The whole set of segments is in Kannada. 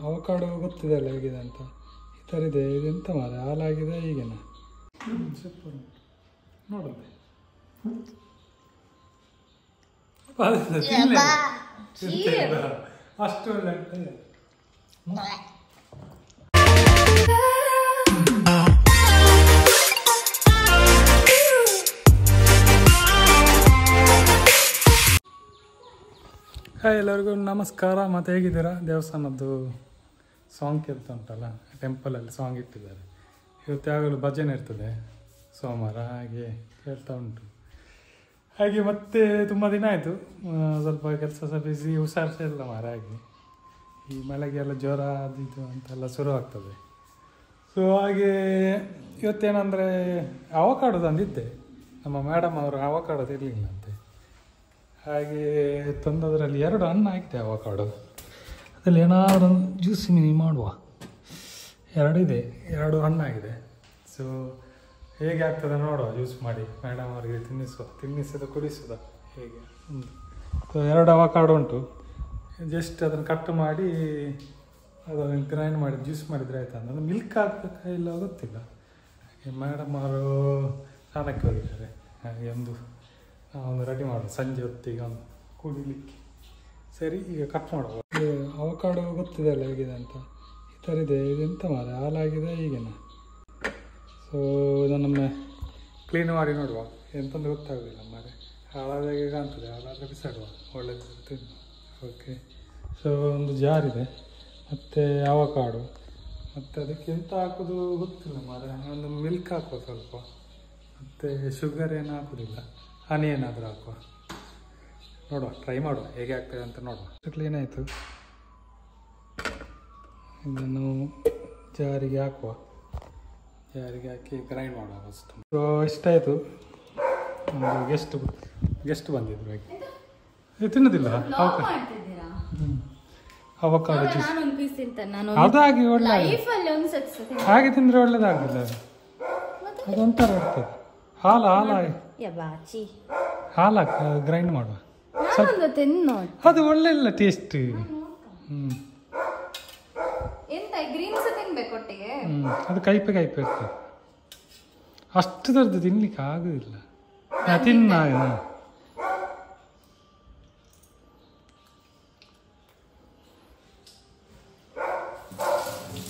ಅವಕಾಡೋ ಗೊತ್ತಿದೆ ಅಲ್ಲ ಹೇಗಿದೆ ಅಂತ. ಈ ಥರ ಇದೆ. ಇದೆಂತ ಮಾರೆ ಹಾಲಾಗಿದೆ ಈಗೇನ ಸೂಪರ್ ನೋಡೋದು. ಅಷ್ಟು ಒಳ್ಳೆ ಆಗ್ತದೆ. ಹಾಯ್ ಎಲ್ಲರಿಗೂ ನಮಸ್ಕಾರ. ಮತ್ತು ಹೇಗಿದ್ದೀರಾ? ದೇವಸ್ಥಾನದ್ದು ಸಾಂಗ್ ಕೇಳ್ತಾ ಉಂಟಲ್ಲ, ಟೆಂಪಲಲ್ಲಿ ಸಾಂಗ್ ಇಟ್ಟಿದ್ದಾರೆ. ಇವತ್ತು ಯಾವಾಗಲೂ ಭಜನೆ ಇರ್ತದೆ ಸೋಮವಾರ, ಹಾಗೆ ಕೇಳ್ತಾ ಉಂಟು. ಹಾಗೆ ಮತ್ತೆ ತುಂಬ ದಿನ ಆಯಿತು, ಸ್ವಲ್ಪ ಕೆಲಸ ಸಹ ಬಿಸಿ, ಹುಷಾರಿಲ್ಲ ಮಾರ. ಹಾಗೆ ಈ ಮಳೆಗೆಲ್ಲ ಜ್ವರ ಅದು ಇದು ಅಂತೆಲ್ಲ ಶುರು ಆಗ್ತದೆ. ಸೊ ಹಾಗೆ ಇವತ್ತೇನಂದರೆ ಅವಕಾಡೋ ತಂದಿದ್ದೆ. ನಮ್ಮ ಮೇಡಮ್ ಅವರು ಅವಕಾಡೋ ತಿರ್ಲಿಲ್ಲ ಅಂತೆ. ಹಾಗೆ ತಂದದ್ರಲ್ಲಿ 2 ಹಣ್ಣು ಹಾಕಿದೆ ಅವಕಾಡೋ. ಅದರಲ್ಲಿ ಏನಾದ್ರು ಒಂದು ಜ್ಯೂಸ್ ಮಾಡುವ. 2 ಇದೆ, 2 ಹಣ್ಣಾಗಿದೆ. ಸೊ ಹೇಗೆ ಆಗ್ತದೆ ನೋಡುವ, ಜ್ಯೂಸ್ ಮಾಡಿ ಮೇಡಮ್ ಅವರಿಗೆ ತಿನ್ನಿಸೋದು ಕುಡಿಸೋದ ಹೇಗೆ. ಸೊ 2 ಅವಕಾಡೋ ಉಂಟು. ಜಸ್ಟ್ ಅದನ್ನು ಕಟ್ ಮಾಡಿ ಅದನ್ನು ಗ್ರೈಂಡ್ ಮಾಡಿ ಜ್ಯೂಸ್ ಮಾಡಿದರೆ ಆಯ್ತು. ಅಂದರೆ ಮಿಲ್ಕ್ ಹಾಕಬೇಕಾ ಇಲ್ಲ ಗೊತ್ತಿಲ್ಲ. ಹಾಗೆ ಮೇಡಮ್ ಅವರು ಸ್ನಾನಕ್ಕೆ ಹೋಗಿದ್ದಾರೆ. ಹಾಗೆ ಒಂದು ರೆಡಿ ಮಾಡೋದು ಸಂಜೆ ಹೊತ್ತಿಗೆ ಒಂದು ಕುಡಿಲಿಕ್ಕೆ. ಸರಿ, ಈಗ ಕಟ್ ಮಾಡುವ. ಅವಕಾಡೋ ಗೊತ್ತಿದೆ ಅಲ್ಲ ಹೇಗಿದೆ ಅಂತ. ಈ ಥರ ಇದೆ. ಇದೆಂತ ಮಾರೆ ಹಾಲಾಗಿದೆ ಈಗೇನ. ಸೊ ಇದನ್ನೊಮ್ಮೆ ಕ್ಲೀನ್ ಮಾಡಿ ನೋಡುವ. ಎಂತಂದು ಗೊತ್ತಾಗೋದಿಲ್ಲ ಮಾರೆ. ಹಾಳಾದಾಗೆ ಕಾಣ್ತದೆ. ಹಾಳಾದರೆ ಬಿಸಾಡುವ, ಒಳ್ಳೆದು ತಿನ್ನು. ಓಕೆ. ಸೊ ಒಂದು ಜಾರಿದೆ, ಮತ್ತು ಅವಕಾಡೋ, ಮತ್ತು ಅದಕ್ಕೆ ಎಂತ ಹಾಕೋದು ಗೊತ್ತಿಲ್ಲ ಮಾರೆ. ಒಂದು ಮಿಲ್ಕ್ ಹಾಕುವ ಸ್ವಲ್ಪ, ಮತ್ತು ಶುಗರ್ ಏನು ಹಾಕೋದಿಲ್ಲ, ಹನಿ ಏನಾದರೂ ಹಾಕುವ. ನೋಡುವ, ಟ್ರೈ ಮಾಡುವ ಹೇಗೆ ಆಗ್ತದೆ ಅಂತ ನೋಡುವ. ಕ್ಲೀನ್ ಆಯಿತು. ಇದನ್ನು ಜಾರಿಗೆ ಹಾಕುವ. ಜಾರಿಗೆ ಹಾಕಿ ಗ್ರೈಂಡ್ ಮಾಡುವ ಫಸ್ಟ್. ಸೊ ಇಷ್ಟಾಯಿತು. ಒಂದು ಗೆಸ್ಟ್ ಬಂದಿದ್ರು. ಹಾಗೆ ತಿನ್ನೋದಿಲ್ಲ ಅವಕಾಡೋ ಜ್ಯೂಸ್. ಅದಾಗಿ ಒಳ್ಳೆ ಹಾಗೆ ತಿಂದರೆ ಒಳ್ಳೇದಾಗಲಿಲ್ಲ. ಅದೊಂಥರ ಇರ್ತದೆ. ಹಾಲು ಗ್ರೈಂಡ್ ಮಾಡುವ ಸ್ವಲ್ಪ. ಅದು ಒಳ್ಳೆ ಇಲ್ಲ ಟೇಸ್ಟ್. ಅದು ಕೈಪೆ ಇರ್ತದೆ. ಅಷ್ಟು ಥರದ್ದು ತಿನ್ಲಿಕ್ಕೆ ಆಗುದಿಲ್ಲ. ತಿನ್ನ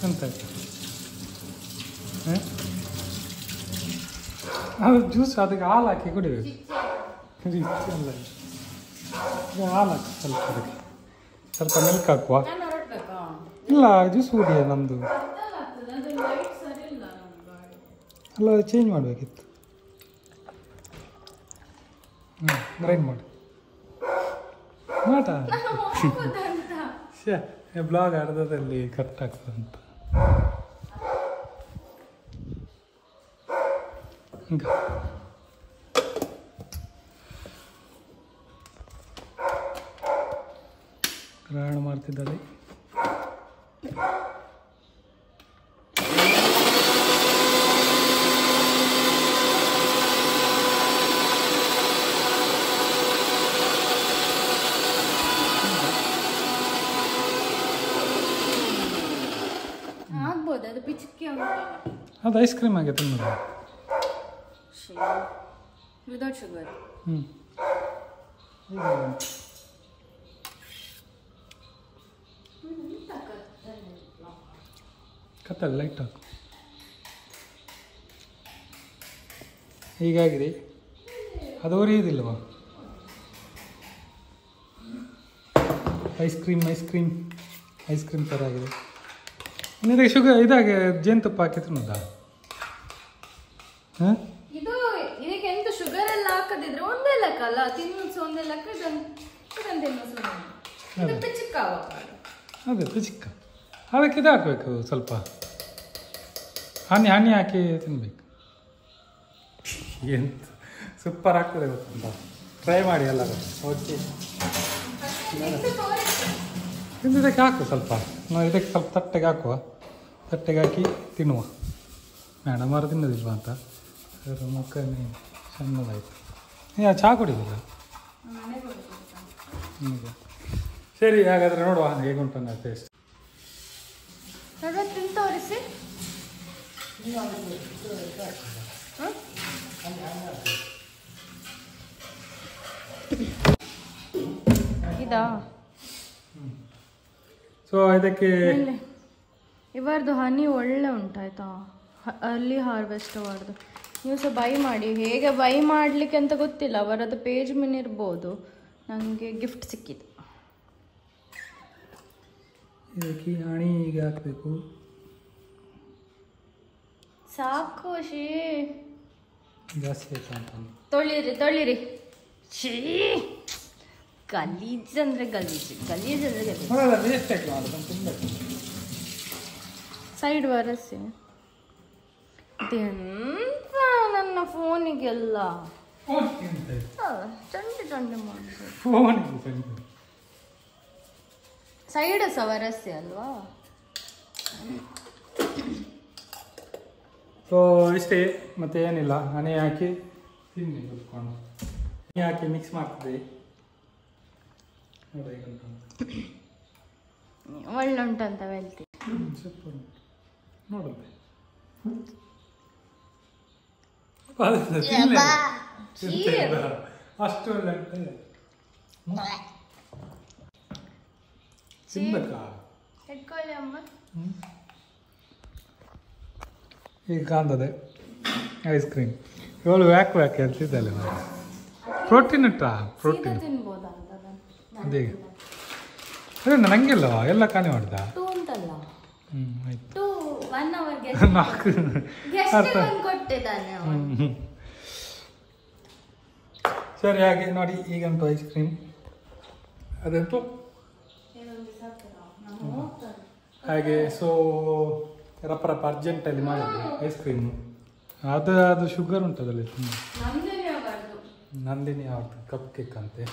ಎಂತ ಅದು ಜ್ಯೂಸ್, ಅದಕ್ಕೆ ಹಾಲು ಹಾಕಿ ಕುಡಿಬೇಕು. ಅಲ್ಲ, ಹಾಲು ಹಾಕಿ ಸ್ವಲ್ಪ, ಅದಕ್ಕೆ ಸ್ವಲ್ಪ ಮಿಲ್ಕ್ ಹಾಕುವ. ಇಲ್ಲ, ಜ್ಯೂಸ್ ಕುಡಿಯ ನಮ್ಮದು. ಅಲ್ಲ, ಚೇಂಜ್ ಮಾಡಬೇಕಿತ್ತು. ಗ್ರೈಂಡ್ ಮಾಡಿ ಮಾಟ. ಬ್ಲಾಗ್ ಅರ್ಧದಲ್ಲಿ ಕಟ್ ಆಗ್ತದಂತ. ಗ್ರಹಣ ಮಾಡ್ತಿದ್ದಾಳೆ. ಅದು ಐಸ್ ಕ್ರೀಮ್ ಆಗಿ ತಿನ್ನೋದು ವಿದೌಟ್ ಶುಗರ್. ಕತ್ತಲ್ಲ ಲೈಟ್ ಹಾಕು. ಹೀಗಾಗಿದೆ. ಅದು ಉರಿಯೋದಿಲ್ಲವಾ? ಐಸ್ ಕ್ರೀಮ್ ಥರ ಆಗಿದೆ. ಇದಕ್ಕೆ ಶುಗರ್ ಇದಾಗೆ ಜೇನುತುಪ್ಪ ಹಾಕಿ ತಿನ್ನೋದಾ? ಇದಕ್ಕೆ ಎಂತ ಶುಗರ್ ಎಲ್ಲ ಹಾಕದಿದ್ರೆ ಒಂದೇ ಲೆಕ್ಕ ಅಲ್ಲ, ತಿನ್ನೋದು ಒಂದೇ ಲೆಕ್ಕ. ಅದೇ ಚಿಕ್ಕ. ಅದಕ್ಕೆ ಇದು ಹಾಕಬೇಕು, ಸ್ವಲ್ಪ ಹನಿ ಹಾಕಿ ತಿನ್ಬೇಕು. ಎಂತ ಸೂಪರ್ ಆಗ್ತದೆ ಗೊತ್ತುಂಟ. ಟ್ರೈ ಮಾಡಿ ಎಲ್ಲರೂ. ಓಕೆ, ಇದಕ್ಕೆ ಹಾಕು ಸ್ವಲ್ಪ. ನಾವು ಇದಕ್ಕೆ ಸ್ವಲ್ಪ ತಟ್ಟೆಗೆ ಹಾಕುವ. ತಟ್ಟೆಗೆ ಹಾಕಿ ತಿನ್ನುವ. ಮೇಡಮ್ ಅವರು ತಿನ್ನೋದಿಲ್ವ ಅಂತ ಅದರ ಮುಖನೇ ಸಣ್ಣದಾಯಿತು. ಚಹಾ ಕುಡಿದಿಲ್ಲ ನಿಮಗೆ? ಸರಿ, ಹಾಗಾದರೆ ನೋಡುವ ಹೇಗುಂಟು ಟೇಸ್ಟ್. ಅದ ತಿಂದು ತೋರಿಸಿ. ಇದಾ? ಸೊ ಇದಕ್ಕೆ ಇವರದು ಹನಿ ಒಳ್ಳೆ ಉಂಟಾಯ್ತಾ, ಅಲ್ಲಿ ಹಾರ್ವೆಸ್ಟ್ ಅವರದು. ನೀವು ಸಹ ಬೈ ಮಾಡಿ. ಹೇಗೆ ಬೈ ಮಾಡಲಿಕ್ಕೆ ಅಂತ ಗೊತ್ತಿಲ್ಲ, ಅವರದ್ದು ಪೇಜ್ ಮಿನ್ ಇರ್ಬೋದು. ನನಗೆ ಗಿಫ್ಟ್ ಸಿಕ್ಕಿತು. ಇದಕ್ಕೆ ಹಣಿ ಈಗ ಹಾಕಬೇಕು. ಸಾಕು ಶೀ, ಜಾಸ್ತಿ ಆಯ್ತಾ ಅಂತ. ತೊಳಿರಿ. ಶೀ, ಗಲೀಜ್ ಅಂದ್ರೆ ಗಲೀಜು. ಸೈಡ್ ಬರಸಿ. ಇದೆಂತ ನನ್ನ ಫೋನಿಗೆಲ್ಲ ಚಂಡಿ ಮಾಡ್ಬೋದು. ಸೈಡ್ ಸಹ ವರಸಿ ಅಲ್ವಾ? ಸೊ ಇಷ್ಟೇ, ಮತ್ತೆ ಏನಿಲ್ಲ. ಹನಿ ಹಾಕಿ ತಿನ್ನಿ ಕುತ್ಕೊಂಡು. ಹನಿ ಹಾಕಿ ಮಿಕ್ಸ್ ಮಾಡ್ತದೆ. ಒಳ್ಳೆ ಉಂಟಂತ ಹೇಳ್ತಿ. ಸೂಪರ್ ನೋಡುತ್ತೆ. ಅಷ್ಟು ಒಳ್ಳೆ ತಿನ್ಬೇಕಾ? ಇಟ್ಕೊಳ್ಳಿ ಅಮ್ಮ. ಈಗ ಕಾಣ್ತದೆ ಐಸ್ ಕ್ರೀಮ್. ಇವಳು ವ್ಯಾಕ್ ಹೇಳ್ತಿದ್ದಲ್ಲ. ಪ್ರೋಟೀನ್ ಇಟ್ಟ ಪ್ರೋಟೀನ್ ತಿನ್ಬೋದಾ ಅದೇ ನನಗೆಲ್ಲ ಎಲ್ಲ ಖಾಲಿ ಮಾಡ್ದ. ಉಂಟಲ್ಲ ಆಯ್ತು. 1 ಅವರ್ಗೆ ನಾಲ್ಕು ಕೊಟ್ಟಿದ್ದಾನೆ. ಸರಿ, ಹಾಗೆ ನೋಡಿ ಈಗಂತೂ ಐಸ್ ಕ್ರೀಮ್ ಅದಂತೂ ಹಾಗೆ. ಸೊ ರಪ್ಪ ಅರ್ಜೆಂಟಲ್ಲಿ ಮಾಡಿದ್ವಿ ಐಸ್ ಕ್ರೀಮು. ಅದು ಶುಗರ್ ಉಂಟದಲ್ಲಿ. ನಂದಿನಿ ಅವ್ರದ್ದು ಕಪ್ ಕೇಕ್ ಅಂತೆ.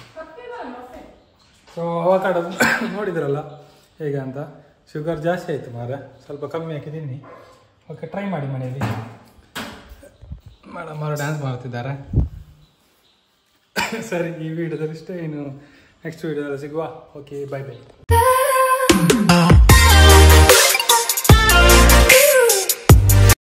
ಸೊ ಅವಕಾಡೋ ನೋಡಿದ್ರಲ್ಲ ಹೇಗೆ ಅಂತ. ಶುಗರ್ ಜಾಸ್ತಿ ಆಯಿತು ಮಾರ, ಸ್ವಲ್ಪ ಕಮ್ಮಿ ಹಾಕಿ ತಿನ್ನಿ. ಓಕೆ, ಟ್ರೈ ಮಾಡಿ ಮನೆಯಲ್ಲಿ. ಮೇಡಮ್ ಅವರು ಡ್ಯಾನ್ಸ್ ಮಾಡ್ತಿದ್ದಾರೆ. ಸರಿ, ಈ ವಿಡಿಯೋದಲ್ಲಿ ಇಷ್ಟೇ. ಇನ್ನು ನೆಕ್ಸ್ಟ್ ವಿಡಿಯೋದಲ್ಲಿ ಸಿಗುವ. Okay, bye bye.